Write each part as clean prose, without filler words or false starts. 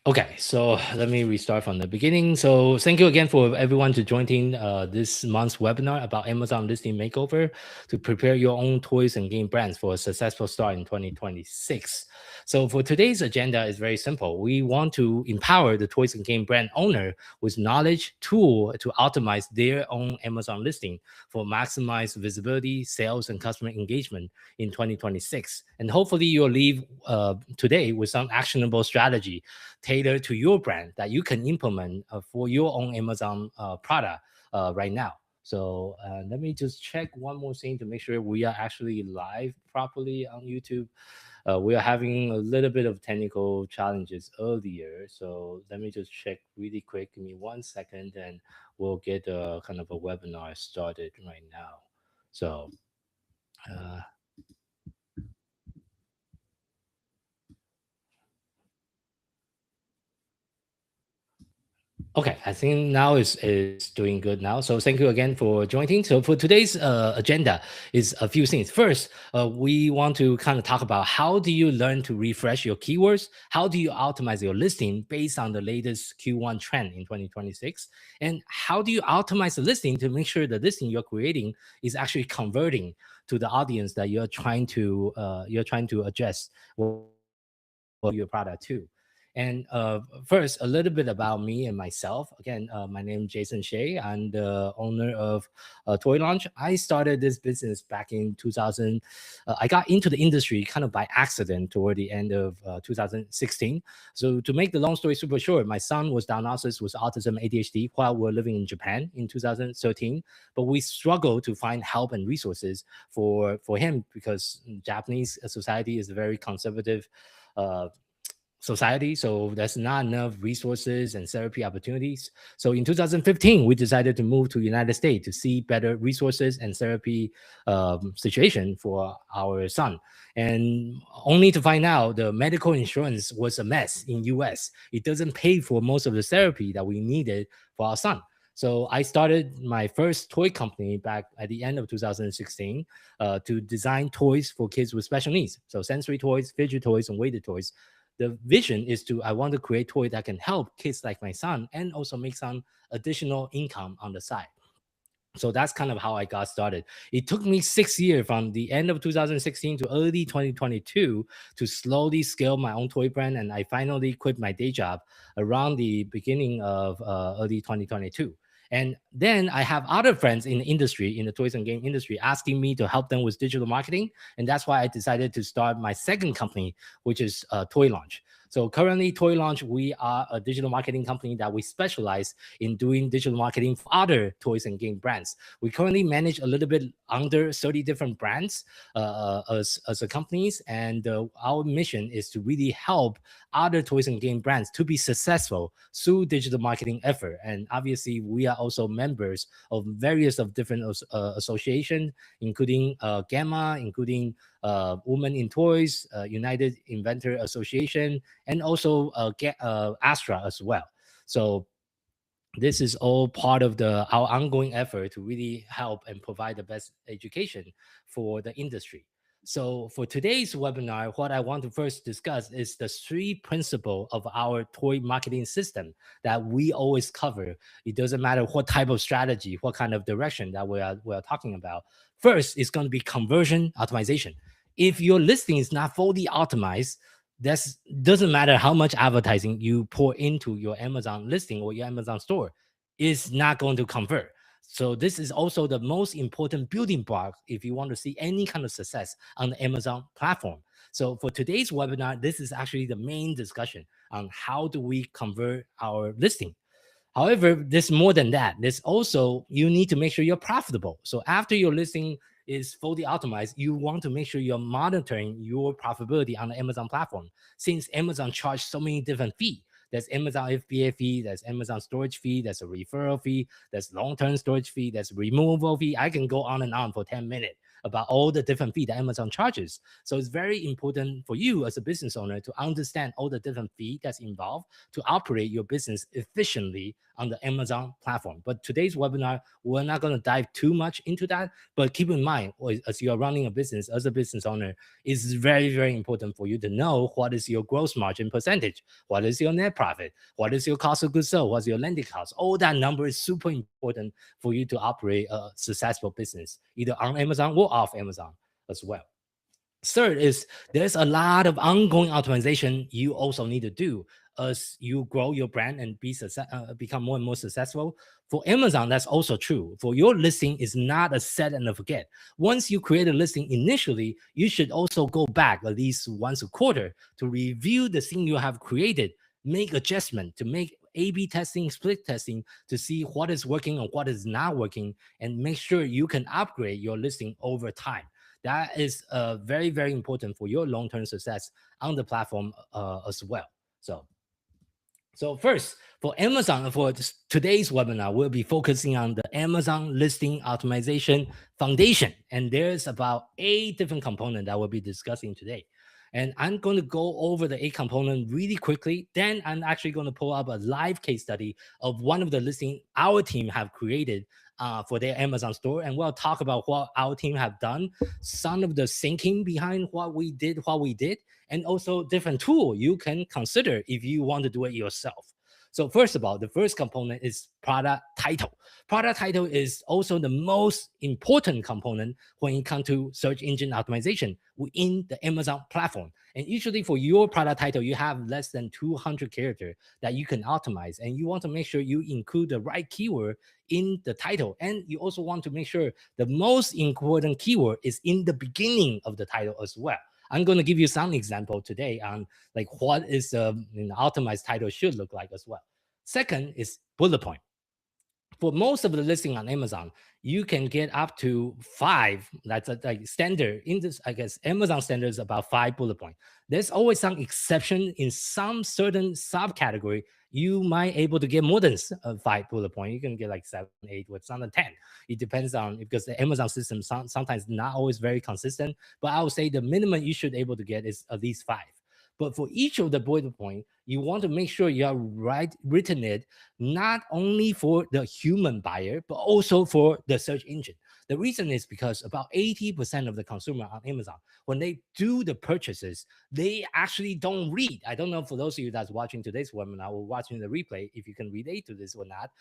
Okay, so let me restart from the beginning. So thank you again for everyone to joining this month's webinar about Amazon listing makeover to prepare your own toys and game brands for a successful start in 2026. So for today's agenda is very simple. We want to empower the toys and game brand owner with knowledge tool to optimize their own Amazon listing for maximize visibility, sales, and customer engagement in 2026. And hopefully you'll leave today with some actionable strategy tailored to your brand that you can implement for your own Amazon product right now. So let me just check one more thing to make sure we are actually live properly on YouTube. We are having a little bit of technical challenges earlier. So let me just check really quick. Give me 1 second and we'll get a kind of a webinar started right now. So uh, okay, I think now is doing good now. So thank you again for joining. So for today's agenda is a few things. First, we want to kind of talk about how do you learn to refresh your keywords? How do you optimize your listing based on the latest Q1 trend in 2026? And how do you optimize the listing to make sure the listing you're creating is actually converting to the audience that you're trying to address your product too. And first, a little bit about me and myself. Again, my name is Jason Shea. I'm the owner of Toy Launch. I started this business back in 2000. I got into the industry kind of by accident toward the end of 2016. So to make the long story super short, my son was diagnosed with autism ADHD while we were living in Japan in 2013. But we struggled to find help and resources for him because Japanese society is very conservative uh, society, so there's not enough resources and therapy opportunities. So in 2015 we decided to move to United States to see better resources and therapy situation for our son, and only to find out the medical insurance was a mess in US. It doesn't pay for most of the therapy that we needed for our son. So I started my first toy company back at the end of 2016 to design toys for kids with special needs. So sensory toys, fidget toys, and weighted toys. The vision is to I want to create toy that can help kids like my son and also make some additional income on the side. So that's kind of how I got started. It took me 6 years from the end of 2016 to early 2022 to slowly scale my own toy brand, and I finally quit my day job around the beginning of early 2022. And then I have other friends in the industry, in the toys and game industry, asking me to help them with digital marketing, and that's why I decided to start my second company, which is Toy Launch. So currently, Toy Launch, we are a digital marketing company that we specialize in doing digital marketing for other toys and game brands. We currently manage a little bit under 30 different brands as a companies, and our mission is to really help other toys and game brands to be successful through digital marketing effort. And obviously, we are also members of various of different associations, including Gamma, including Women in Toys, United Inventor Association, and also Astra as well. So this is all part of the our ongoing effort to really help and provide the best education for the industry. So for today's webinar, what I want to first discuss is the three principle of our toy marketing system that we always cover. It doesn't matter what type of strategy, what kind of direction that we are talking about. First is going to be conversion optimization. If your listing is not fully optimized, that doesn't matter how much advertising you pour into your Amazon listing or your Amazon store, is not going to convert. So this is also the most important building block if you want to see any kind of success on the Amazon platform. So for today's webinar, this is actually the main discussion on how do we convert our listing. However, there's more than that. There's also, you need to make sure you're profitable. So after your listing is fully optimized, you want to make sure you're monitoring your profitability on the Amazon platform. Since Amazon charges so many different fees, there's Amazon FBA fee, there's Amazon storage fee, there's a referral fee, there's long-term storage fee, there's removal fee. I can go on and on for 10 minutes. about all the different fee that Amazon charges. So it's very important for you as a business owner to understand all the different fee that's involved to operate your business efficiently on the Amazon platform. But today's webinar, we're not going to dive too much into that. But keep in mind, as you are running a business, as a business owner, it's very, very important for you to know what is your gross margin percentage, what is your net profit, what is your cost of goods sold, what's your landing cost. All that number is super important for you to operate a successful business, either on Amazon or off Amazon as well. Third is there's a lot of ongoing optimization you also need to do as you grow your brand and become more and more successful. For Amazon, that's also true. For your listing, is not a set and a forget. Once you create a listing initially, you should also go back at least once a quarter to review the thing you have created, make adjustment, to make A/B testing, split testing to see what is working and what is not working, and make sure you can upgrade your listing over time. That is very, very important for your long-term success on the platform as well. So first, for Amazon, for today's webinar, we'll be focusing on the Amazon Listing Optimization Foundation. And there's about 8 different components that we'll be discussing today. And I'm going to go over the 8 components really quickly. Then I'm actually going to pull up a live case study of one of the listing our team have created for their Amazon store. And we'll talk about what our team have done, some of the thinking behind what we did, and also different tool you can consider if you want to do it yourself. So first of all, the first component is product title. Product title is also the most important component when it comes to search engine optimization within the Amazon platform. And usually for your product title, you have less than 200 characters that you can optimize. And you want to make sure you include the right keyword in the title. And you also want to make sure the most important keyword is in the beginning of the title as well. I'm going to give you some example today on like what is an optimized title should look like as well. Second is bullet point. For most of the listing on Amazon, you can get up to 5. That's like standard in this, I guess Amazon standard is about 5 bullet points. There's always some exception in some certain subcategory. You might able to get more than 5 bullet points. You can get like 7, 8, with some 10. It depends on, because the Amazon system sometimes not always very consistent. But I would say the minimum you should able to get is at least 5. But for each of the bullet point, you want to make sure you are written it not only for the human buyer, but also for the search engine. The reason is because about 80% of the consumer on Amazon, when they do the purchases, they actually don't read. I don't know for those of you that's watching today's webinar or watching the replay, if you can relate to this or not.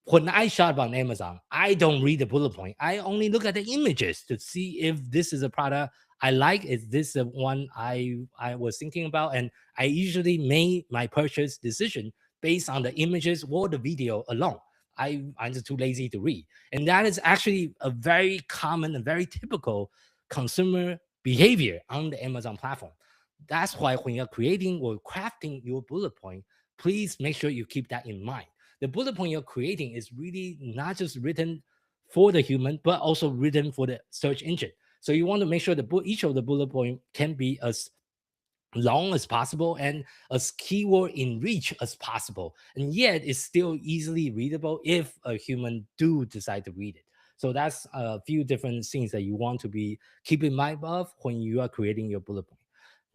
When I shop on Amazon, I don't read the bullet point. I only look at the images to see if this is a product I like. Is this the one I was thinking about? And I usually make my purchase decision based on the images or the video alone. I'm just too lazy to read. And that is actually a very common and very typical consumer behavior on the Amazon platform. That's why when you're creating or crafting your bullet point, please make sure you keep that in mind. The bullet point you're creating is really not just written for the human, but also written for the search engine. So you want to make sure that each of the bullet point can be as long as possible and as keyword in reach as possible, and yet it's still easily readable if a human do decide to read it. So that's a few different things that you want to be keep in mind of when you are creating your bullet point.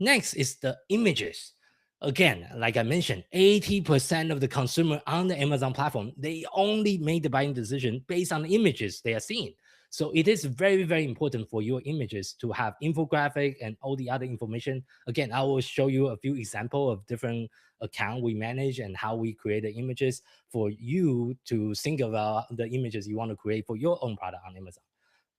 Next is the images. Again, like I mentioned, 80% of the consumer on the Amazon platform, they only make the buying decision based on the images they are seeing. So it is very, very important for your images to have infographic and all the other information. Again, I will show you a few examples of different account we manage and how we create the images for you to think about the images you want to create for your own product on Amazon.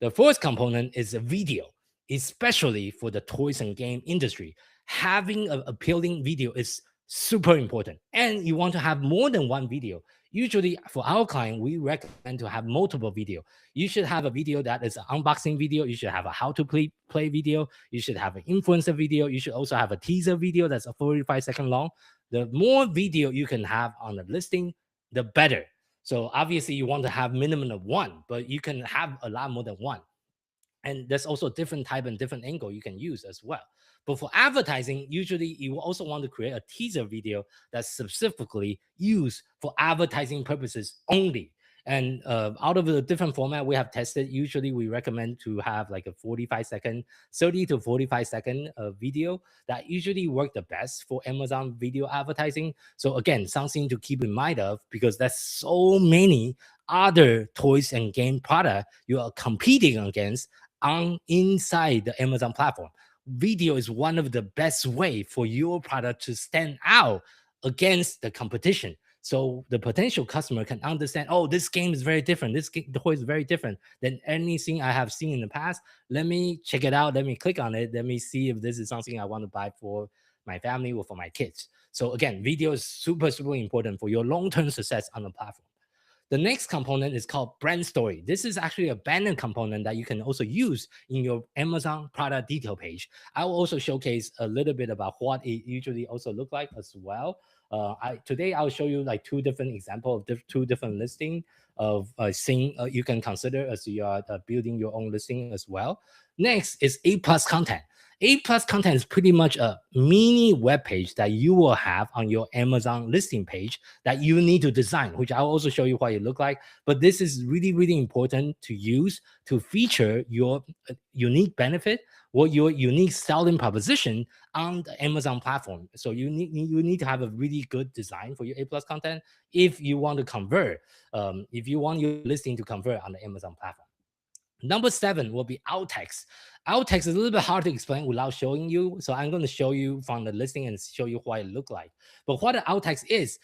The fourth component is a video, especially for the toys and game industry. Having an appealing video is super important. And you want to have more than one video. Usually for our client, we recommend to have multiple video. You should have a video that is an unboxing video. You should have a how to play video. You should have an influencer video. You should also have a teaser video that's a 45-second long. The more video you can have on the listing, the better. So obviously you want to have minimum of 1, but you can have a lot more than 1. And there's also different type and different angle you can use as well. But for advertising, usually you will also want to create a teaser video that's specifically used for advertising purposes only. And out of the different format we have tested, usually we recommend to have like a 45-second, 30 to 45-second video that usually work the best for Amazon video advertising. So again, something to keep in mind of, because there's so many other toys and game product you are competing against on inside the Amazon platform. Video is one of the best way for your product to stand out against the competition. So the potential customer can understand, oh, this game is very different. The toy is very different than anything I have seen in the past. Let me check it out. Let me click on it. Let me see if this is something I want to buy for my family or for my kids. So again, video is super, super important for your long-term success on the platform. The next component is called brand story. This is actually a banner component that you can also use in your Amazon product detail page. I will also showcase a little bit about what it usually also look like as well. Today I'll show you like two different examples of two different listing of thing you can consider as you are building your own listing as well. Next is A plus content. A plus content is pretty much a mini web page that you will have on your Amazon listing page that you need to design, which I'll also show you what it look like. But this is really, really important to use to feature your unique benefit or your unique selling proposition on the Amazon platform. So you need to have a really good design for your A plus content if you want to convert, if you want your listing to convert on the Amazon platform. Number 7 will be alt text. Alt text is a little bit hard to explain without showing you. So I'm going to show you from the listing and show you what it look like. But what the alt text is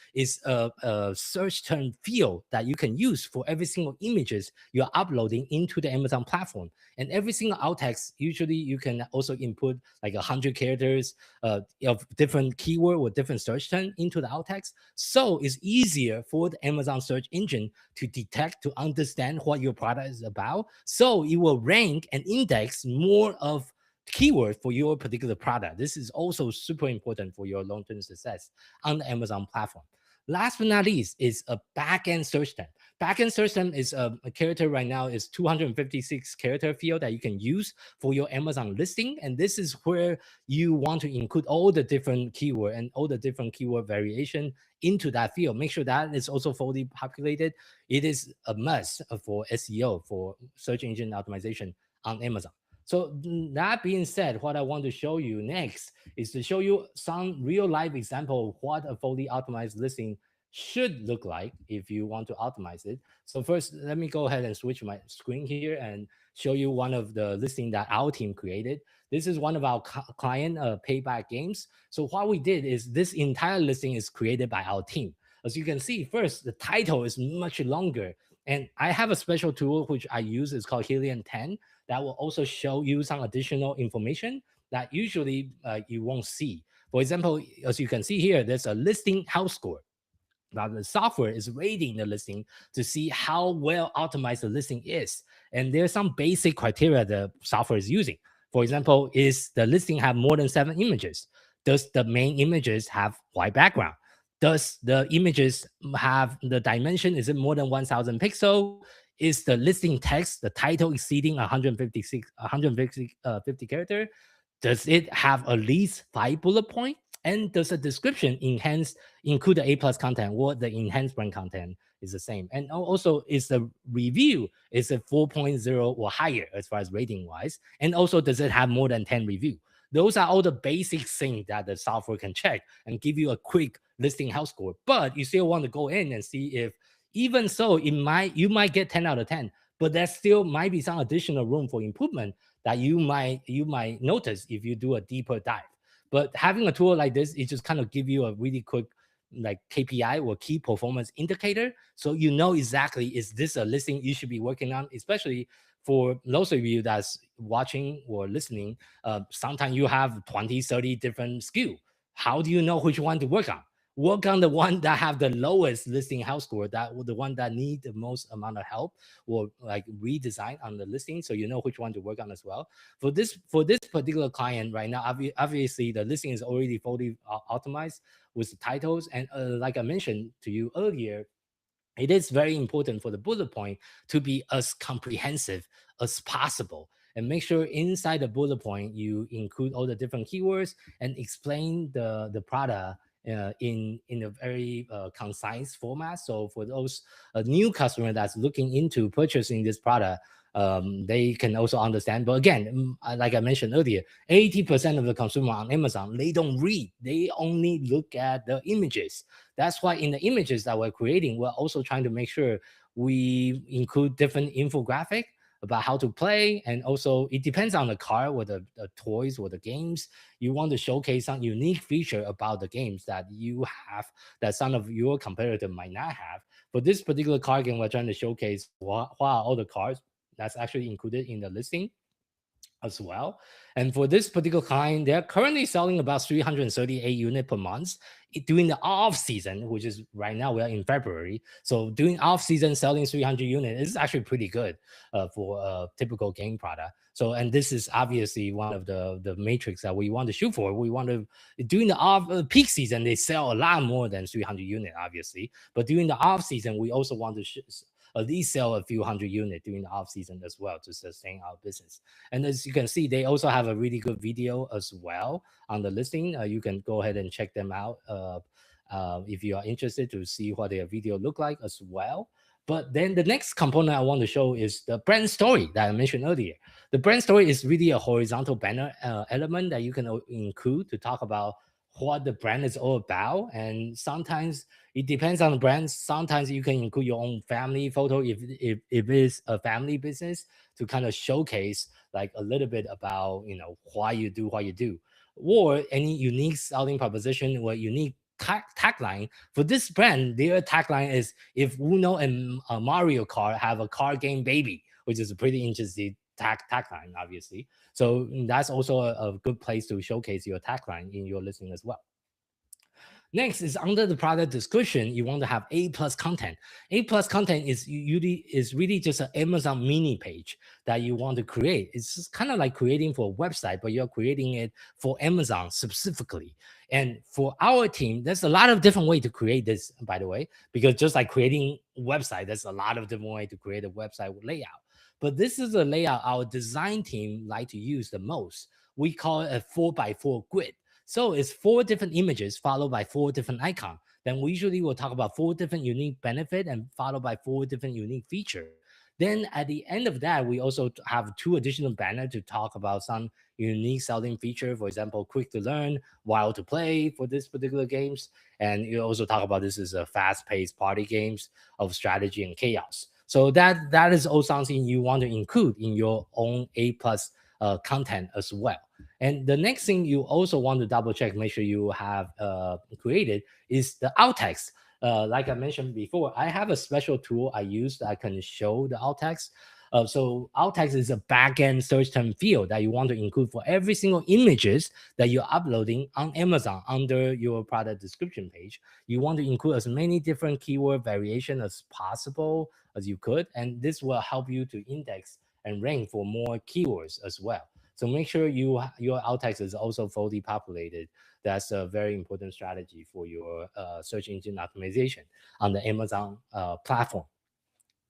a search term field that you can use for every single images you're uploading into the Amazon platform. And every single alt text, usually you can also input like 100 characters of different keyword or different search term into the alt text. So it's easier for the Amazon search engine to detect, to understand what your product is about. So it will rank and index more of keyword for your particular product. This is also super important for your long-term success on the Amazon platform. Last but not least is a backend search term. Backend search term is a character right now is 256 character field that you can use for your Amazon listing. And this is where you want to include all the different keyword and all the different keyword variation into that field. Make sure that is also fully populated. It is a must for SEO, for search engine optimization on Amazon. So that being said, what I want to show you next is to show you some real life example of what a fully optimized listing should look like if you want to optimize it. So first, let me go ahead and switch my screen here and show you one of the listing that our team created. This is one of our client payback games. So what we did is this entire listing is created by our team. As you can see, first, the title is much longer. And I have a special tool which I use. It's called Helium 10 that will also show you some additional information that usually you won't see. For example, as you can see here, there's a listing house score. Now the software is rating the listing to see how well optimized the listing is. And there's some basic criteria the software is using. For example, is the listing have more than 7 images? Does the main images have white background? Does the images have the dimension? Is it more than 1,000 pixel? Is the listing text, the title exceeding 150 character? Does it have at least 5 bullet point? And does the description include the A plus content or the enhanced brand content is the same? And also, is the review is it 4.0 or higher as far as rating wise? And also, does it have more than 10 review? Those are all the basic things that the software can check and give you a quick listing house score. But you still want to go in and see if, even so, you might get 10 out of 10, but there still might be some additional room for improvement that you might notice if you do a deeper dive. But having a tool like this, it just kind of give you a really quick like KPI or key performance indicator. So you know exactly, is this a listing you should be working on, especially for those of you that's watching or listening. Sometimes you have 20, 30 different skill. How do you know which one to work on? Work on the one that have the lowest listing house score, that the one that need the most amount of help or like redesign on the listing, so you know which one to work on as well. For this particular client right now, obviously the listing is already fully optimized with the titles, and like I mentioned to you earlier, it is very important for the bullet point to be as comprehensive as possible, and make sure inside the bullet point you include all the different keywords and explain the product in a very concise format. So for those new customer that's looking into purchasing this product, they can also understand. But again, like I mentioned earlier, 80% of the consumer on Amazon, they don't read. They only look at the images. That's why in the images that we're creating, we're also trying to make sure we include different infographic about how to play. And also it depends on the car or the toys or the games. You want to showcase some unique feature about the games that you have that some of your competitor might not have. For this particular car game, we're trying to showcase what are all the cars that's actually included in the listing as well. And for this particular client, they're currently selling about 338 units per month during the off season, which is right now we're in February. So during off season, selling 300 units is actually pretty good for a typical game product. So, and this is obviously one of the matrix that we want to shoot for. We want to during the off peak season, they sell a lot more than 300 units, obviously. But during the off season, we also want to at least sell a few hundred units during the off season as well to sustain our business. And as you can see, they also have a really good video as well on the listing. You can go ahead and check them out if you are interested to see what their video look like as well. But then the next component I want to show is the brand story that I mentioned earlier. The brand story is really a horizontal banner element that you can include to talk about what the brand is all about. And sometimes it depends on the brand. Sometimes you can include your own family photo if it is a family business to kind of showcase like a little bit about why you do what you do, or any unique selling proposition or unique tagline. For this brand, their tagline is if Uno and Mario Kart have a card game baby, which is a pretty interesting tagline, obviously. So that's also a good place to showcase your tagline in your listing as well. Next is under the product description, you want to have A plus content. A plus content is really just an Amazon mini page that you want to create. It's just kind of like creating for a website, but you're creating it for Amazon specifically. And for our team, there's a lot of different way to create this, by the way, because just like creating a website, there's a lot of different way to create a website with layout. But this is a layout our design team like to use the most. We call it a 4x4 grid. So it's 4 different images followed by 4 different icons. Then we usually will talk about 4 different unique benefit and followed by 4 different unique feature. Then at the end of that, we also have 2 additional banners to talk about some unique selling feature. For example, quick to learn, wild to play for this particular games. And you also talk about this is a fast-paced party games of strategy and chaos. So that is also something you want to include in your own A plus content as well. And the next thing you also want to double check, make sure you have created is the alt text. Like I mentioned before, I have a special tool I use that I can show the alt text. So alt text is a backend search term field that you want to include for every single images that you're uploading on Amazon under your product description page. You want to include as many different keyword variation as possible as you could, and this will help you to index and rank for more keywords as well. So make sure your alt text is also fully populated. That's a very important strategy for your search engine optimization on the Amazon platform.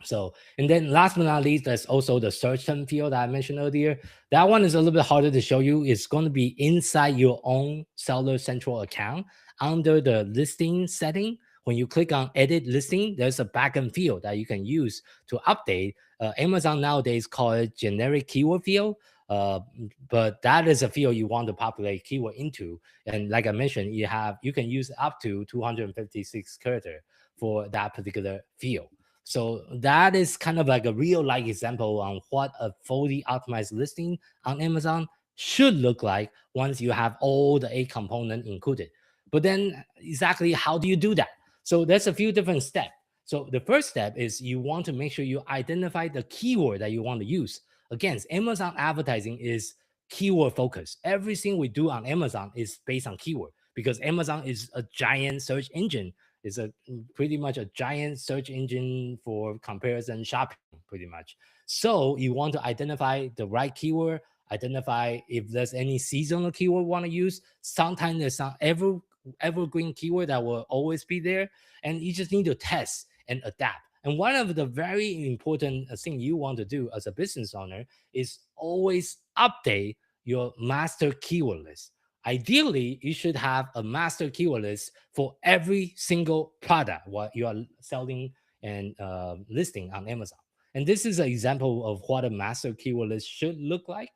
So, and then last but not least, there's also the search term field that I mentioned earlier. That one is a little bit harder to show you. It's going to be inside your own Seller Central account under the listing setting. When you click on edit listing, there's a backend field that you can use to update. Amazon nowadays call it generic keyword field. But that is a field you want to populate keyword into. And like I mentioned, you can use up to 256 character for that particular field. So that is kind of like a real life example on what a fully optimized listing on Amazon should look like once you have all the 8 components included. But then exactly how do you do that? So there's a few different steps. So the first step is you want to make sure you identify the keyword that you want to use. Again, Amazon advertising is keyword focused. Everything we do on Amazon is based on keyword because Amazon is a giant search engine. It's a pretty much a giant search engine for comparison shopping, pretty much. So you want to identify the right keyword, identify if there's any seasonal keyword you want to use. Sometimes there's some evergreen keyword that will always be there, and you just need to test and adapt. And one of the very important thing you want to do as a business owner is always update your master keyword list. Ideally, you should have a master keyword list for every single product what you are selling and listing on Amazon. And this is an example of what a master keyword list should look like.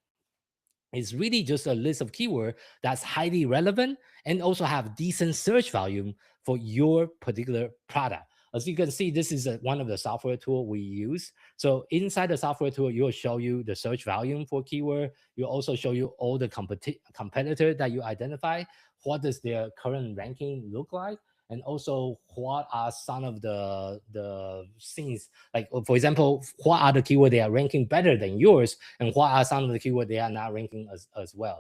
It's really just a list of keyword that's highly relevant and also have decent search volume for your particular product. As you can see, this is one of the software tool we use. So inside the software tool, it will show you the search volume for keyword. It will also show you all the competitor that you identify. What does their current ranking look like? And also, what are some of the things, like for example, what are the keyword they are ranking better than yours, and what are some of the keyword they are not ranking as well.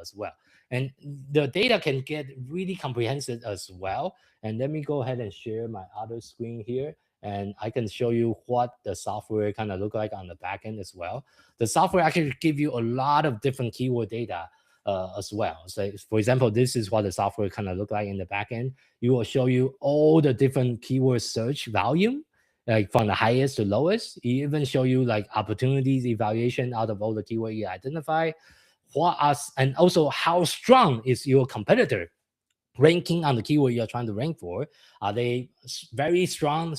And the data can get really comprehensive as well. And let me go ahead and share my other screen here, and I can show you what the software kind of look like on the back end as well. The software actually give you a lot of different keyword data as well. So for example, this is what the software kind of look like in the back end. You will show you all the different keyword search volume, like from the highest to lowest. It even show you like opportunities evaluation out of all the keyword you identify. And also how strong is your competitor ranking on the keyword you're trying to rank for. Are they very strong,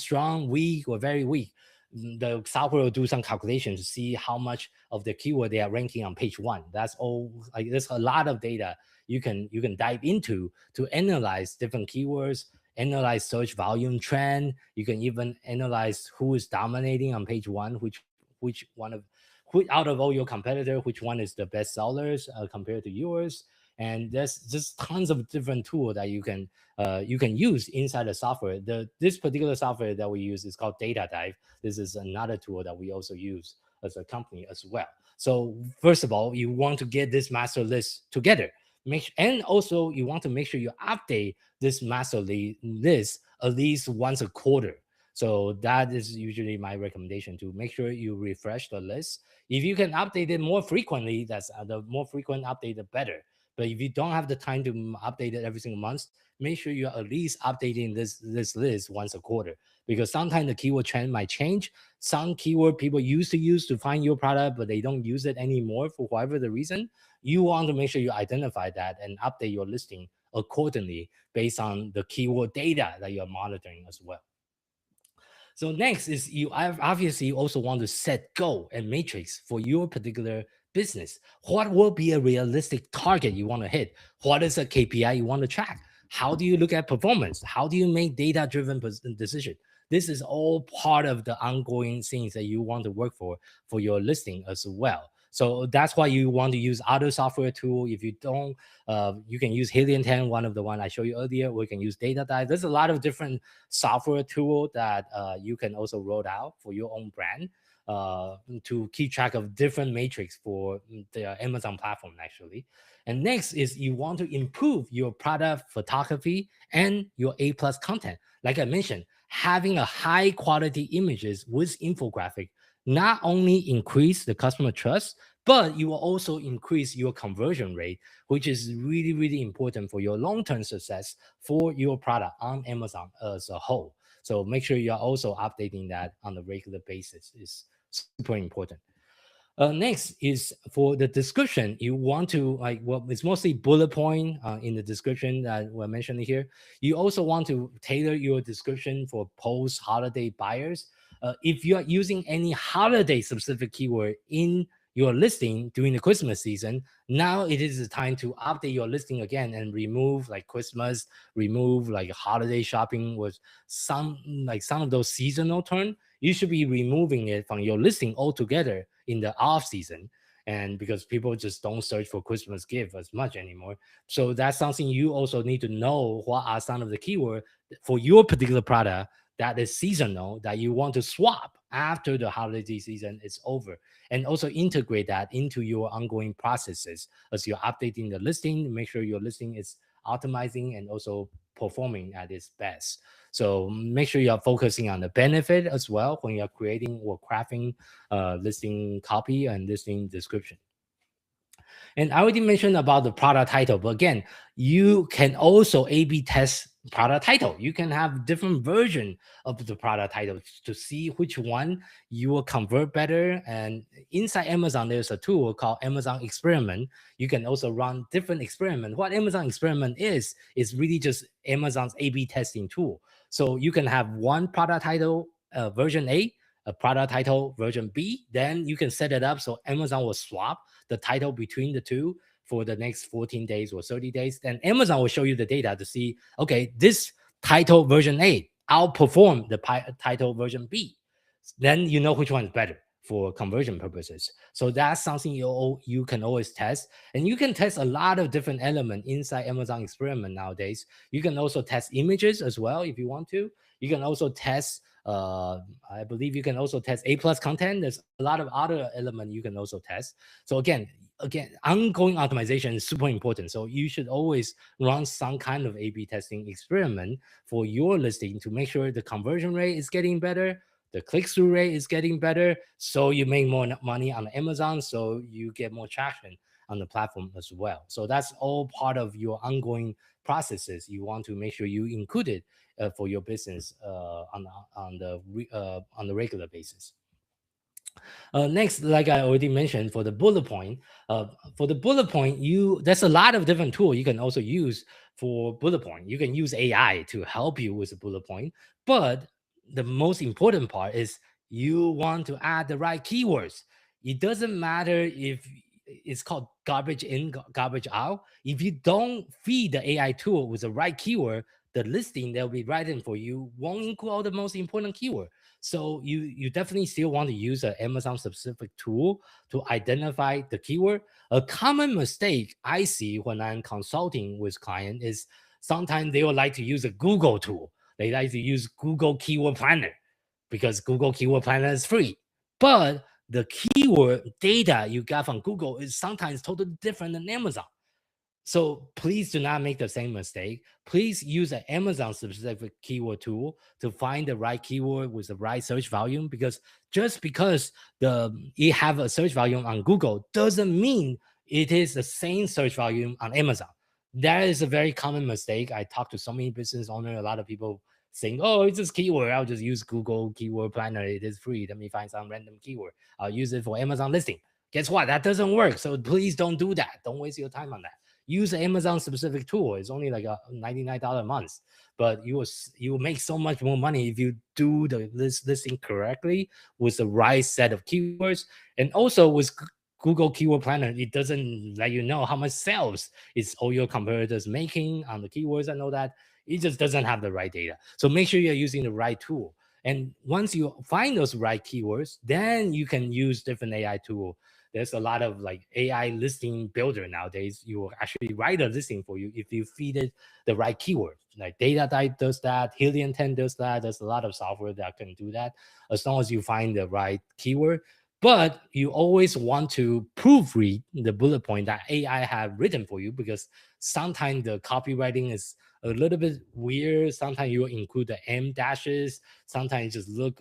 weak, or very weak? The software will do some calculation to see how much of the keyword they are ranking on page one. That's all. Like there's a lot of data you can dive into to analyze different keywords, analyze search volume trend. You can even analyze who is dominating on page one, which one of which out of all your competitor, which one is the best sellers compared to yours. And there's just tons of different tools that you can use inside the software. This particular software that we use is called Data Dive. This is another tool that we also use as a company as well. So first of all, you want to get this master list together. And also you want to make sure you update this master list at least once a quarter. So that is usually my recommendation, to make sure you refresh the list. If you can update it more frequently, that's the more frequent update, the better. But if you don't have the time to update it every single month, make sure you're at least updating this list once a quarter, because sometimes the keyword trend might change. Some keyword people used to use to find your product, but they don't use it anymore for whatever the reason. You want to make sure you identify that and update your listing accordingly based on the keyword data that you're monitoring as well. So next is you obviously also want to set goal and matrix for your particular business. What will be a realistic target you want to hit? What is a KPI you want to track? How do you look at performance? How do you make data-driven decision? This is all part of the ongoing things that you want to work for your listing as well. So that's why you want to use other software tool. If you don't, you can use Helium 10, one of the one I showed you earlier. We can use Data Dive. There's a lot of different software tool that you can also roll out for your own brand to keep track of different metrics for the Amazon platform, actually. And next is you want to improve your product photography and your A+ content. Like I mentioned, having a high quality images with infographic not only increase the customer trust, but you will also increase your conversion rate, which is really, really important for your long-term success for your product on Amazon as a whole. So make sure you're also updating that on a regular basis. Is super important. Next is for the description. You want to, like, well, it's mostly bullet point in the description that we're mentioning here. You also want to tailor your description for post-holiday buyers. If you are using any holiday specific keyword in your listing during the Christmas season, now it is the time to update your listing again and remove like Christmas, remove like holiday shopping with some of those seasonal term. You should be removing it from your listing altogether in the off season. And because people just don't search for Christmas gift as much anymore. So that's something you also need to know. What are some of the keyword for your particular product that is seasonal that you want to swap after the holiday season is over, and also integrate that into your ongoing processes as you're updating the listing. Make sure your listing is optimizing and also performing at its best. So make sure you're focusing on the benefit as well when you're creating or crafting listing copy and listing description. And I already mentioned about the product title, but again, you can also A/B test product title. You can have different version of the product title to see which one you will convert better. And inside Amazon, there's a tool called Amazon Experiment. You can also run different experiment. What Amazon Experiment is really just Amazon's A/B testing tool. So you can have one product title version a product title version B. Then you can set it up so Amazon will swap the title between the two for the next 14 days or 30 days. Then Amazon will show you the data to see, okay, this title version A outperform the title version B. Then you know which one is better for conversion purposes. So that's something you can always test. And you can test a lot of different elements inside Amazon Experiment nowadays. You can also test images as well if you want to. You can also test I believe you can also test A plus content. There's a lot of other elements you can also test. So again, ongoing optimization is super important. So you should always run some kind of A/B testing experiment for your listing to make sure the conversion rate is getting better, the click-through rate is getting better, so you make more money on Amazon, so you get more traction on the platform as well. So that's all part of your ongoing processes. You want to make sure you include it for your business on the regular basis. Next, like I already mentioned, uh, for the bullet point, there's a lot of different tools you can also use for bullet point. You can use AI to help you with the bullet point, but the most important part is you want to add the right keywords. It doesn't matter if it's called garbage in, garbage out. If you don't feed the AI tool with the right keyword, the listing they'll be writing for you won't include all the most important keyword. So you definitely still want to use an Amazon specific tool to identify the keyword. A common mistake I see when I'm consulting with client is sometimes they would like to use a Google tool. They like to use Google Keyword Planner because Google Keyword Planner is free. But the keyword data you got from Google is sometimes totally different than Amazon. So please do not make the same mistake. Please use an Amazon specific keyword tool to find the right keyword with the right search volume. Because just because it have a search volume on Google doesn't mean it is the same search volume on Amazon. That is a very common mistake. I talk to so many business owners, a lot of people saying, "Oh, it's just keyword. I'll just use Google Keyword Planner. It is free. Let me find some random keyword. I'll use it for Amazon listing." Guess what? That doesn't work. So please don't do that. Don't waste your time on that. Use an Amazon specific tool. It's only like a $99 a month, but you will make so much more money if you do the listing correctly with the right set of keywords. And also with Google Keyword Planner, it doesn't let you know how much sales is all your competitors making on the keywords and all that. It just doesn't have the right data. So make sure you're using the right tool. And once you find those right keywords, then you can use different AI tool. There's a lot of like AI listing builder nowadays. You will actually write a listing for you if you feed it the right keyword. Like Data does that, Helium 10 does that. There's a lot of software that can do that as long as you find the right keyword. But you always want to proofread the bullet point that AI have written for you, because sometimes the copywriting is a little bit weird. Sometimes you include the M dashes. Sometimes it just look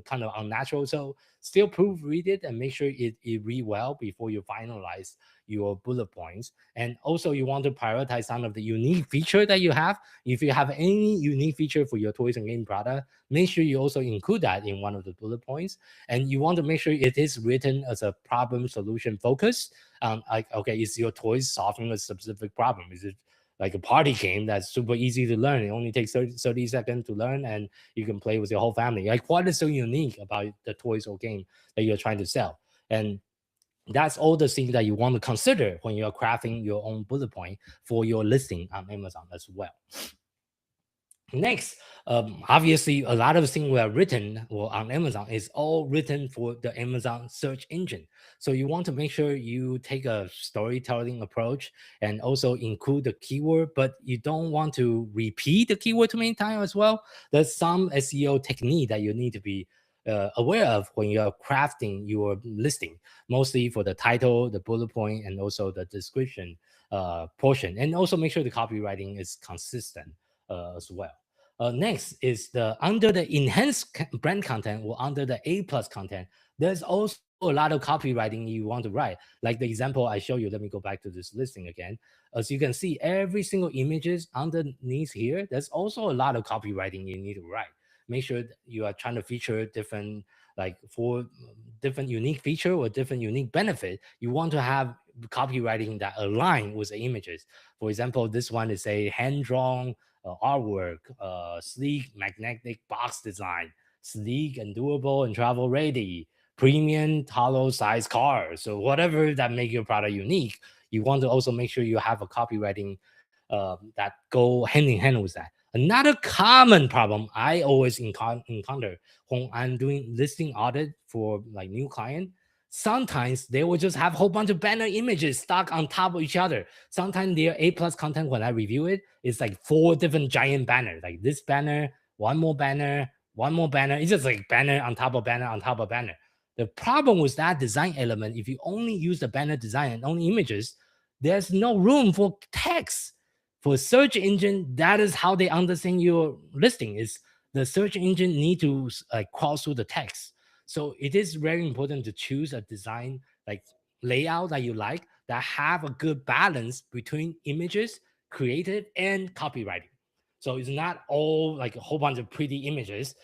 kind of unnatural. So still proofread it and make sure it read well before you finalize your bullet points. And also you want to prioritize some of the unique feature that you have. If you have any unique feature for your toys and game product, make sure you also include that in one of the bullet points. And you want to make sure it is written as a problem solution focus. Like, okay, is your toys solving a specific problem? Is it like a party game that's super easy to learn? It only takes 30 seconds to learn and you can play with your whole family. Like, what is so unique about the toys or game that you're trying to sell? And that's all the things that you want to consider when you're crafting your own bullet point for your listing on Amazon as well. Next, obviously, a lot of things were written or on Amazon is all written for the Amazon search engine. So you want to make sure you take a storytelling approach and also include the keyword, but you don't want to repeat the keyword too many times as well. There's some SEO technique that you need to be aware of when you're crafting your listing, mostly for the title, the bullet point, and also the description portion. And also make sure the copywriting is consistent as well. Next is the under the enhanced brand content or under the A plus content. there's also a lot of copywriting you want to write. Like the example I show you, let me go back to this listing again. As you can see, every single images underneath here, there's also a lot of copywriting you need to write. Make sure that you are trying to feature different, like for different unique feature or different unique benefit. You want to have copywriting that align with the images. For example, this one is a hand-drawn artwork, sleek magnetic box design, sleek and doable and travel ready, premium hollow size car. So whatever that make your product unique, you want to also make sure you have a copywriting that go hand in hand with that. Another common problem I always encounter when I'm doing listing audit for like new client, sometimes they will just have a whole bunch of banner images stuck on top of each other. Sometimes their A plus content, when I review it, it's like four different giant banners, like this banner, one more banner, one more banner. It's just like banner on top of banner on top of banner. The problem with that design element, if you only use the banner design and only images, there's no room for text. For search engine, that is how they understand your listing. Is the search engine need to cross through the text. So it is very important to choose a design like layout that you like that have a good balance between images, creative, and copywriting. So it's not all like a whole bunch of pretty images.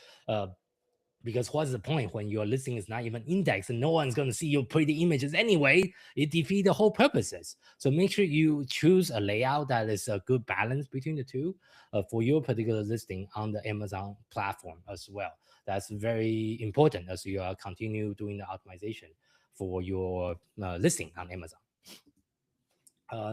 Because what's the point when your listing is not even indexed and no one's going to see your pretty images anyway? It defeats the whole purposes. So make sure you choose a layout that is a good balance between the two for your particular listing on the Amazon platform as well. That's very important as you are continue doing the optimization for your listing on Amazon.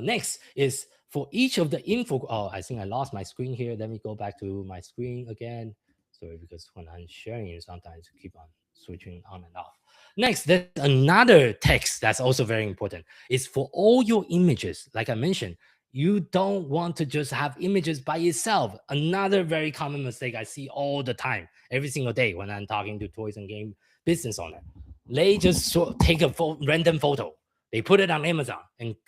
Next is for each of the info. Oh, I think I lost my screen here. Let me go back to my screen again. Sorry, because when I'm sharing it, sometimes keep on switching on and off. Next, there's another text that's also very important. It's for all your images. Like I mentioned, you don't want to just have images by itself. Another very common mistake I see all the time, every single day when I'm talking to toys and game business owner. They just take a random photo, they put it on Amazon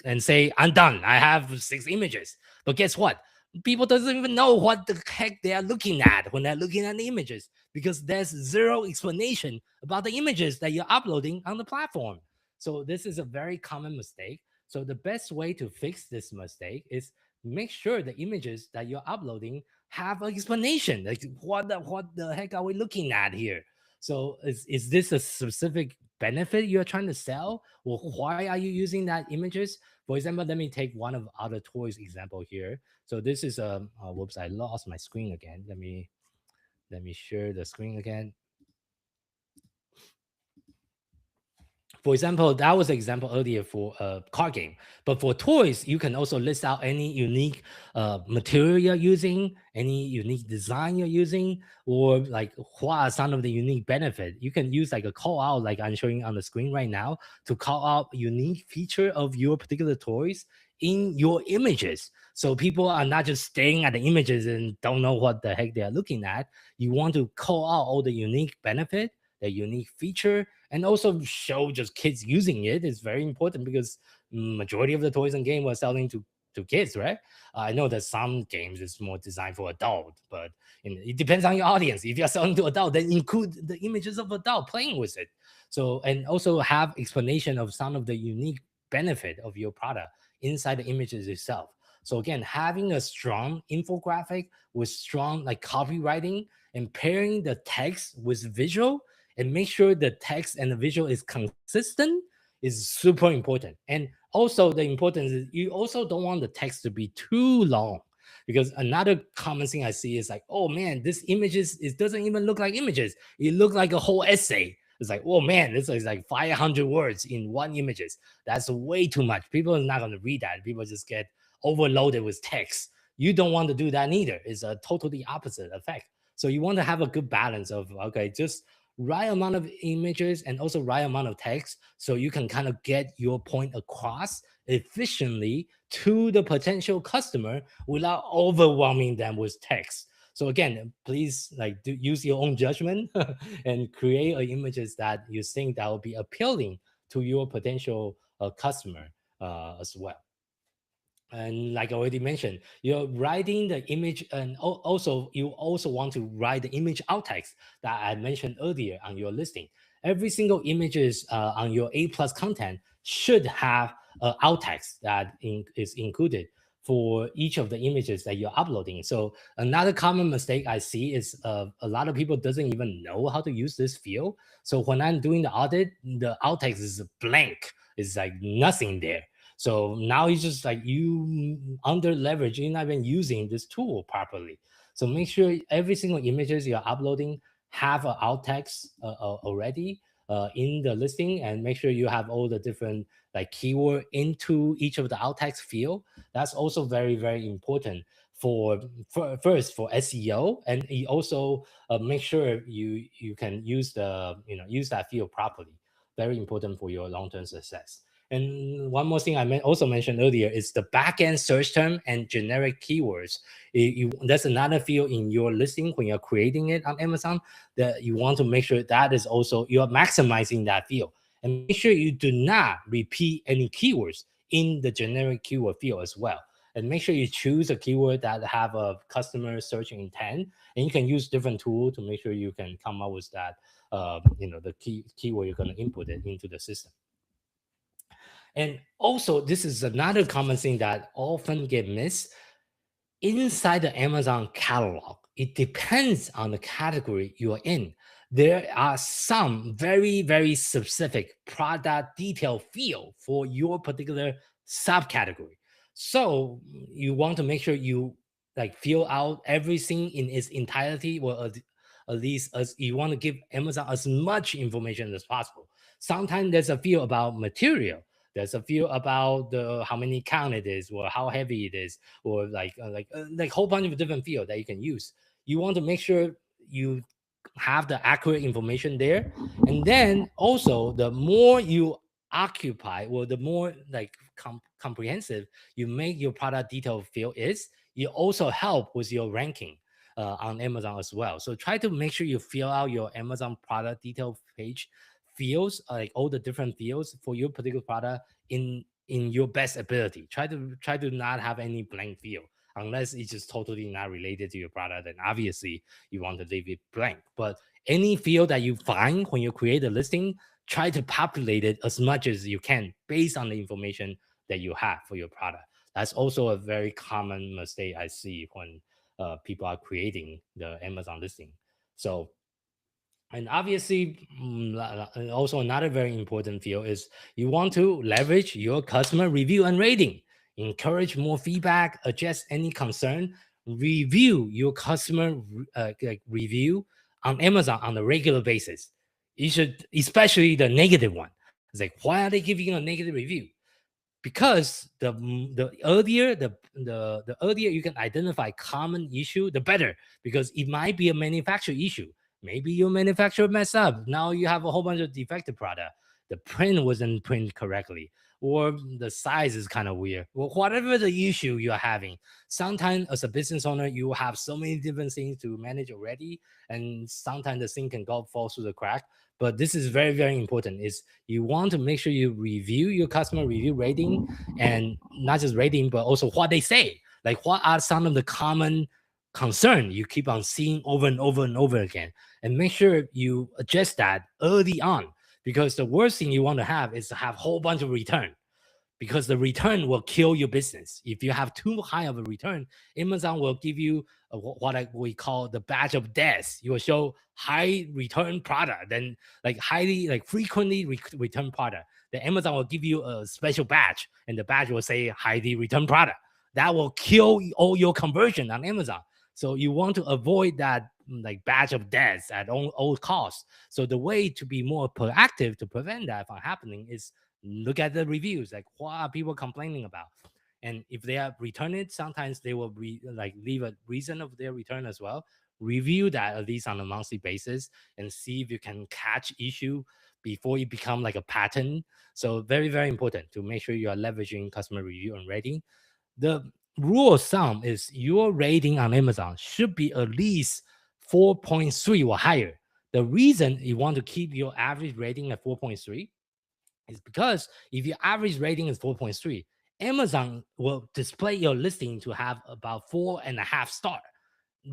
and say, I'm done. I have 6 images. But guess what? People doesn't even know what the heck they are looking at when they're looking at the images because there's zero explanation about the images that you're uploading on the platform. So this is a very common mistake. So the best way to fix this mistake is make sure the images that you're uploading have an explanation. Like what the heck are we looking at here? So is this a specific benefit you're trying to sell? Well, why are you using that images? For example, let me take one of other toys example here. So this is whoops, I lost my screen again. Let me share the screen again. For example, that was an example earlier for a card game. But for toys, you can also list out any unique material you're using, any unique design you're using, or like what are some of the unique benefit. You can use like a call out, like I'm showing on the screen right now, to call out unique feature of your particular toys in your images. So people are not just staring at the images and don't know what the heck they are looking at. You want to call out all the unique benefit, the unique feature, and also show just kids using it is very important because majority of the toys and game were selling to kids, right? I know that some games is more designed for adult, but it depends on your audience. If you're selling to adult, then include the images of adult playing with it. So and also have explanation of some of the unique benefit of your product inside the images itself. So again, having a strong infographic with strong like copywriting and pairing the text with visual and make sure the text and the visual is consistent is super important. And also the importance is you also don't want the text to be too long because another common thing I see is like, oh man, this images it doesn't even look like images. It looks like a whole essay. It's like, oh man, this is like 500 words in one images. That's way too much. People are not going to read that. People just get overloaded with text. You don't want to do that either. It's a totally opposite effect. So you want to have a good balance of okay, just right amount of images and also right amount of text so you can kind of get your point across efficiently to the potential customer without overwhelming them with text. So again, please like use your own judgment and create images that you think that will be appealing to your potential customer as well. And like I already mentioned, you're writing the image, and also you also want to write the image alt text that I mentioned earlier on your listing. every single images on your A plus content should have alt text that is included for each of the images that you're uploading. So another common mistake I see is a lot of people doesn't even know how to use this field. So when I'm doing the audit, the alt text is blank. It's like nothing there. So now it's just like you under leverage, you're not even using this tool properly. So make sure every single images you're uploading have an alt text already in the listing, and make sure you have all the different like keyword into each of the alt text field. That's also very, very important for first for SEO, and you also make sure you can use the use that field properly. Very important for your long-term success. And one more thing I also mentioned earlier is the backend search term and generic keywords. That's another field in your listing when you're creating it on Amazon, that you want to make sure that is also you're maximizing that field, and make sure you do not repeat any keywords in the generic keyword field as well. And make sure you choose a keyword that have a customer searching intent, and you can use different tool to make sure you can come up with that the keyword you're going to input it into the system. And also, this is another common thing that often get missed. Inside the Amazon catalog, it depends on the category you're in. There are some very, very specific product detail field for your particular subcategory. So you want to make sure you like fill out everything in its entirety, or at least as you want to give Amazon as much information as possible. Sometimes there's a field about material. There's a few about the how many count it is, or how heavy it is, or like whole bunch of different fields that you can use. You want to make sure you have the accurate information there, and then also the more you occupy, or the more like comprehensive you make your product detail field is, you also help with your ranking on Amazon as well. So try to make sure you fill out your Amazon product detail page fields, like all the different fields for your particular product in your best ability. Try to not have any blank field, unless it's just totally not related to your product. Then obviously you want to leave it blank. But any field that you find when you create a listing, try to populate it as much as you can based on the information that you have for your product. That's also a very common mistake I see when people are creating the Amazon listing. So, and obviously, also another very important field is you want to leverage your customer review and rating, encourage more feedback, address any concern, review your customer like review on Amazon on a regular basis. You should, especially the negative one. It's like, why are they giving you a negative review? Because the earlier the earlier you can identify common issue, the better, because it might be a manufacturer issue. Maybe your manufacturer messed up, now you have a whole bunch of defective product, the print wasn't print correctly, or the size is kind of weird, or whatever the issue you're having. Sometimes as a business owner, you have so many different things to manage already, and sometimes the thing can fall through the crack. But this is very, very important, is you want to make sure you review your customer review rating, and not just rating, but also what they say. Like, what are some of the common concern you keep on seeing over and over and over again, and make sure you adjust that early on, because the worst thing you want to have is to have a whole bunch of return, because the return will kill your business. If you have too high of a return, Amazon will give you we call the badge of death. You will show high return product, then like highly, like frequently return product. The Amazon will give you a special badge, and the badge will say highly return product. That will kill all your conversion on Amazon. So you want to avoid that like badge of death at all costs. So the way to be more proactive to prevent that from happening is look at the reviews, like what are people complaining about, and if they are return it, sometimes they will leave a reason of their return as well. Review that at least on a monthly basis, and see if you can catch issue before it become like a pattern. So very, very important to make sure you are leveraging customer review and rating. The rule of thumb is your rating on Amazon should be at least 4.3 or higher. The reason you want to keep your average rating at 4.3 is because if your average rating is 4.3, Amazon will display your listing to have about 4.5 star.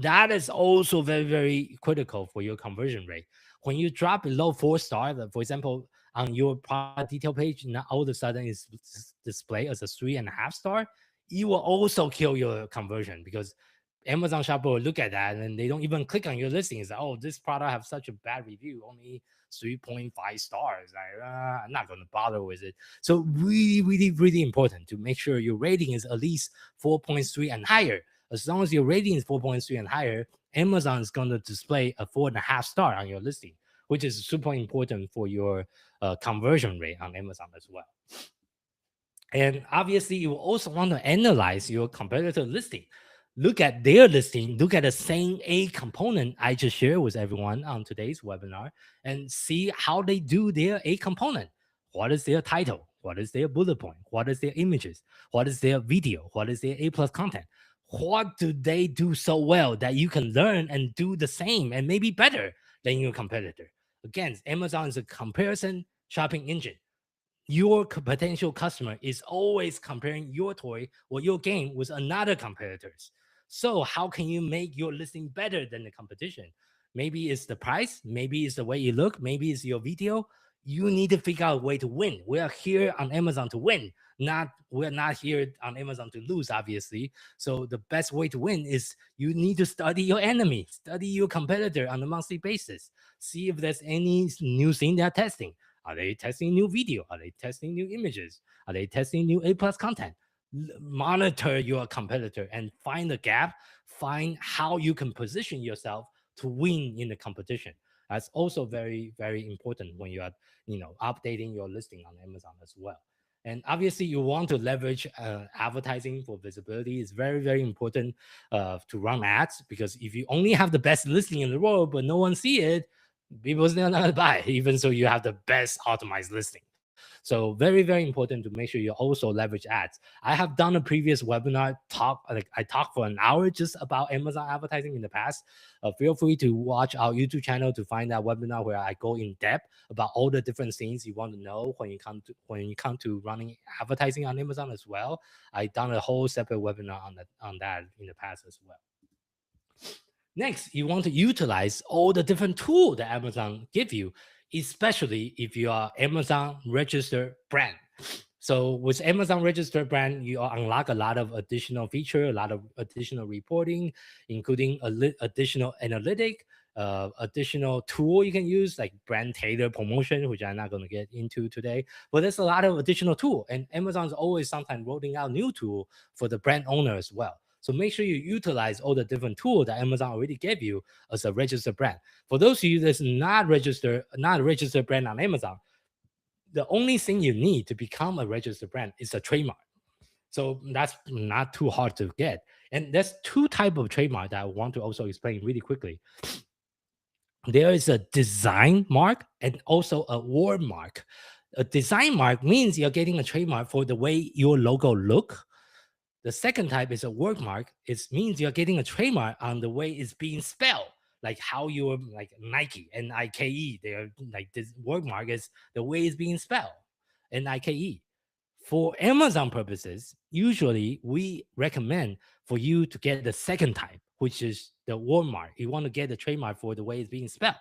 That is also very, very critical for your conversion rate. When you drop below 4 star, for example, on your product detail page, now all of a sudden is displayed as a 3.5 star, you will also kill your conversion because Amazon shopper will look at that and they don't even click on your listing. It's like, oh, this product have such a bad review, only 3.5 stars. Like, I'm not going to bother with it. So really, really, really important to make sure your rating is at least 4.3 and higher. As long as your rating is 4.3 and higher, Amazon is going to display a 4.5 star on your listing, which is super important for your conversion rate on Amazon as well. And obviously, you also want to analyze your competitor listing. Look at their listing, look at the same A component I just shared with everyone on today's webinar, and see how they do their A component. What is their title? What is their bullet point? What is their images? What is their video? What is their A plus content? What do they do so well that you can learn and do the same and maybe better than your competitor? Again, Amazon is a comparison shopping engine. Your potential customer is always comparing your toy or your game with another competitors. So how can you make your listing better than the competition? Maybe it's the price, maybe it's the way you look, maybe it's your video. You need to figure out a way to win. We are here on Amazon to win. Not we're not here on Amazon to lose, obviously. So the best way to win is you need to study your enemy, study your competitor on a monthly basis. See if there's any new thing they're testing. Are they testing new video? Are they testing new images? Are they testing new A plus content? Monitor your competitor and find the gap. Find how you can position yourself to win in the competition. That's also very, very important when you are, updating your listing on Amazon as well. And obviously, you want to leverage advertising for visibility. It's very, very important to run ads because if you only have the best listing in the world but no one see it, people still not gonna buy it, even so you have the best optimized listing. So very, very important to make sure you also leverage ads. I have done a previous webinar I talked for an hour just about Amazon advertising in the past. Feel free to watch our YouTube channel to find that webinar where I go in depth about all the different things you want to know when you come to running advertising on Amazon as well. I done a whole separate webinar on that in the past as well. Next, you want to utilize all the different tools that Amazon give you, especially if you are Amazon registered brand. So with Amazon registered brand, you unlock a lot of additional feature, a lot of additional reporting, including additional analytic, additional tool you can use like brand tailor promotion, which I'm not going to get into today. But there's a lot of additional tool, and Amazon's always sometimes rolling out new tool for the brand owner as well. So make sure you utilize all the different tools that Amazon already gave you as a registered brand. For those of you that's not a registered brand on Amazon, the only thing you need to become a registered brand is a trademark. So that's not too hard to get. And there's two type of trademark that I want to also explain really quickly. There is a design mark and also a word mark. A design mark means you're getting a trademark for the way your logo look. The second type is a word mark. It means you're getting a trademark on the way it's being spelled, like how you're like Nike, Nike. They're like this word mark is the way it's being spelled, Nike. For Amazon purposes, usually we recommend for you to get the second type, which is the word mark. You want to get the trademark for the way it's being spelled.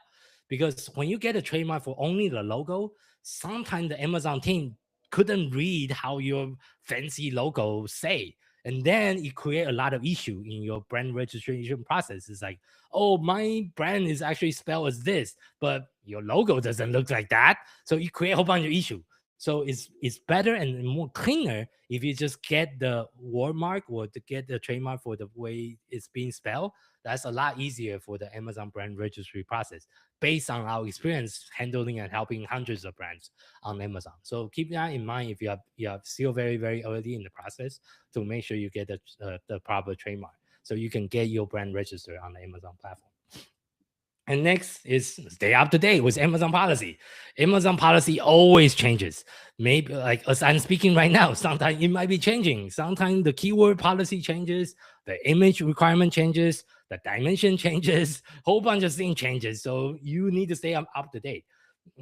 Because when you get a trademark for only the logo, sometimes the Amazon team couldn't read how your fancy logo say. And then it create a lot of issue in your brand registration process. It's like, oh, my brand is actually spelled as this, but your logo doesn't look like that. So you create a whole bunch of issue. So it's better and more cleaner if you just get the word mark or to get the trademark for the way it's being spelled. That's a lot easier for the Amazon brand registry process based on our experience handling and helping hundreds of brands on Amazon. So keep that in mind if you are still very, very early in the process to make sure you get the proper trademark so you can get your brand registered on the Amazon platform. And next is stay up to date with Amazon policy. Amazon policy always changes. Maybe like as I'm speaking right now, sometimes it might be changing. Sometimes the keyword policy changes, the image requirement changes, the dimension changes, whole bunch of things changes. So you need to stay up to date.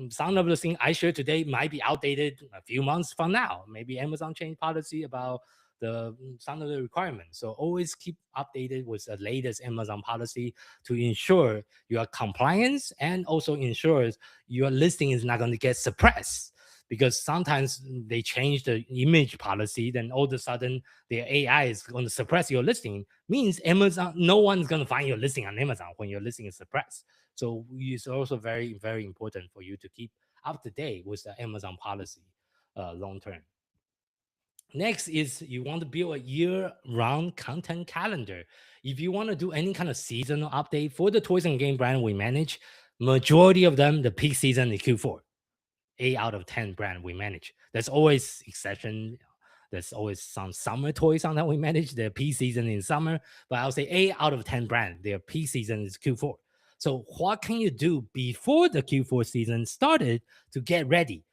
Some of the things I shared today might be outdated a few months from now. Maybe Amazon changed policy about some of the requirements. So always keep updated with the latest Amazon policy to ensure your compliance and also ensures your listing is not going to get suppressed, because sometimes they change the image policy, then all of a sudden their AI is going to suppress your listing. Means Amazon, no one's going to find your listing on Amazon when your listing is suppressed. So it's also very, very important for you to keep up to date with the Amazon policy long term. Next is you want to build a year-round content calendar. If you want to do any kind of seasonal update for the toys and game brand we manage, majority of them, the peak season is Q4. 8 out of 10 brand we manage. There's always exception. There's always some summer toys on that we manage. Their peak season in summer, but I'll say 8 out of 10 brand, their peak season is Q4. So what can you do before the Q4 season started to get ready?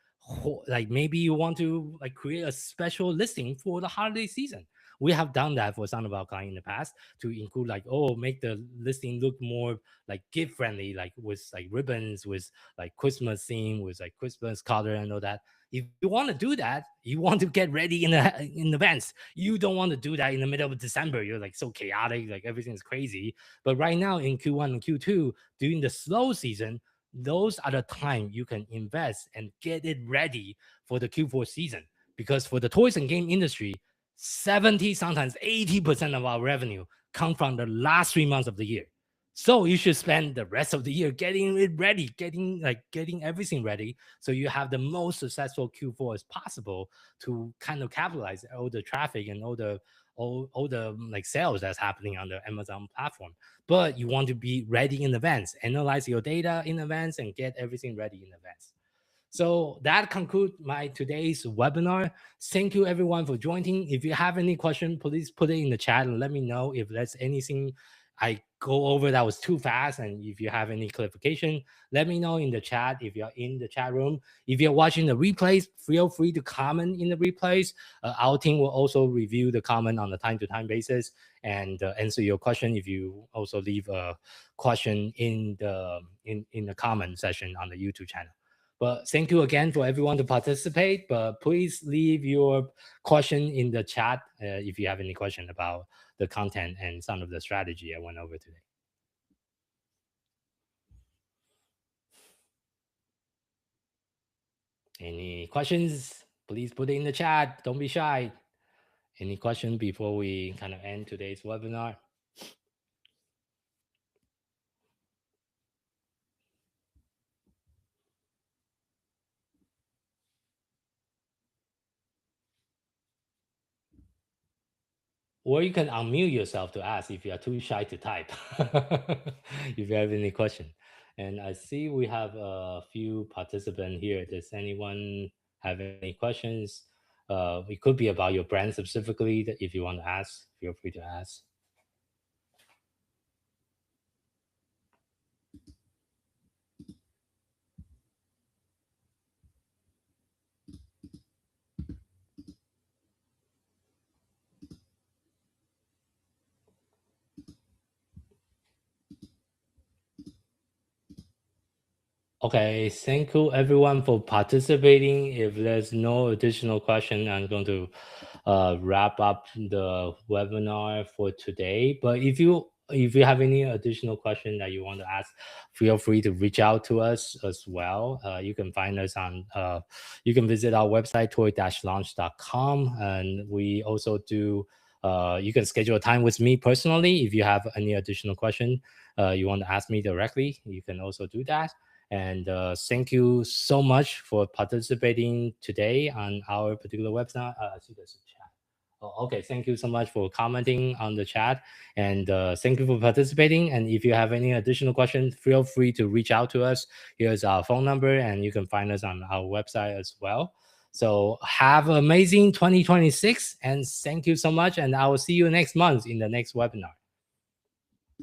Like maybe you want to like create a special listing for the holiday season. We have done that for some of our clients in the past to include like, oh, make the listing look more like gift friendly, like with like ribbons, with like Christmas theme, with like Christmas color and all that. If you want to do that, you want to get ready in advance. You don't want to do that in the middle of December. You're like so chaotic, like everything's crazy. But right now in Q1 and Q2, during the slow season, those are the time you can invest and get it ready for the Q4 season. Because for the toys and game industry, 70, sometimes 80% of our revenue come from the last 3 months of the year. So you should spend the rest of the year getting it ready, getting everything ready, so you have the most successful Q4 as possible to kind of capitalize all the traffic and all the like sales that's happening on the Amazon platform. But you want to be ready in advance, analyze your data in advance, and get everything ready in advance. So that concludes my today's webinar. Thank you everyone for joining. If you have any question, please put it in the chat and let me know if there's anything I go over that was too fast. And if you have any clarification, let me know in the chat if you're in the chat room. If you're watching the replays, feel free to comment in the replays. Our team will also review the comment on a time-to-time basis and answer your question if you also leave a question in the comment section on the YouTube channel. But thank you again for everyone to participate. But please leave your question in the chat if you have any question about the content and some of the strategy I went over today. Any questions? Please put it in the chat. Don't be shy. Any question before we kind of end today's webinar? Or you can unmute yourself to ask if you are too shy to type. If you have any question. And I see we have a few participants here. Does anyone have any questions? It could be about your brand specifically. That if you want to ask, feel free to ask. Okay, thank you everyone for participating. If there's no additional question, I'm going to wrap up the webinar for today. But if you have any additional question that you want to ask, feel free to reach out to us as well. You can find us on, you can visit our website, toy-launch.com. And we also do, you can schedule a time with me personally. If you have any additional question you want to ask me directly, you can also do that. And thank you so much for participating today on our particular webinar. I see there's a chat. Oh, okay, thank you so much for commenting on the chat. And thank you for participating. And if you have any additional questions, feel free to reach out to us. Here's our phone number, and you can find us on our website as well. So have an amazing 2026. And thank you so much. And I will see you next month in the next webinar.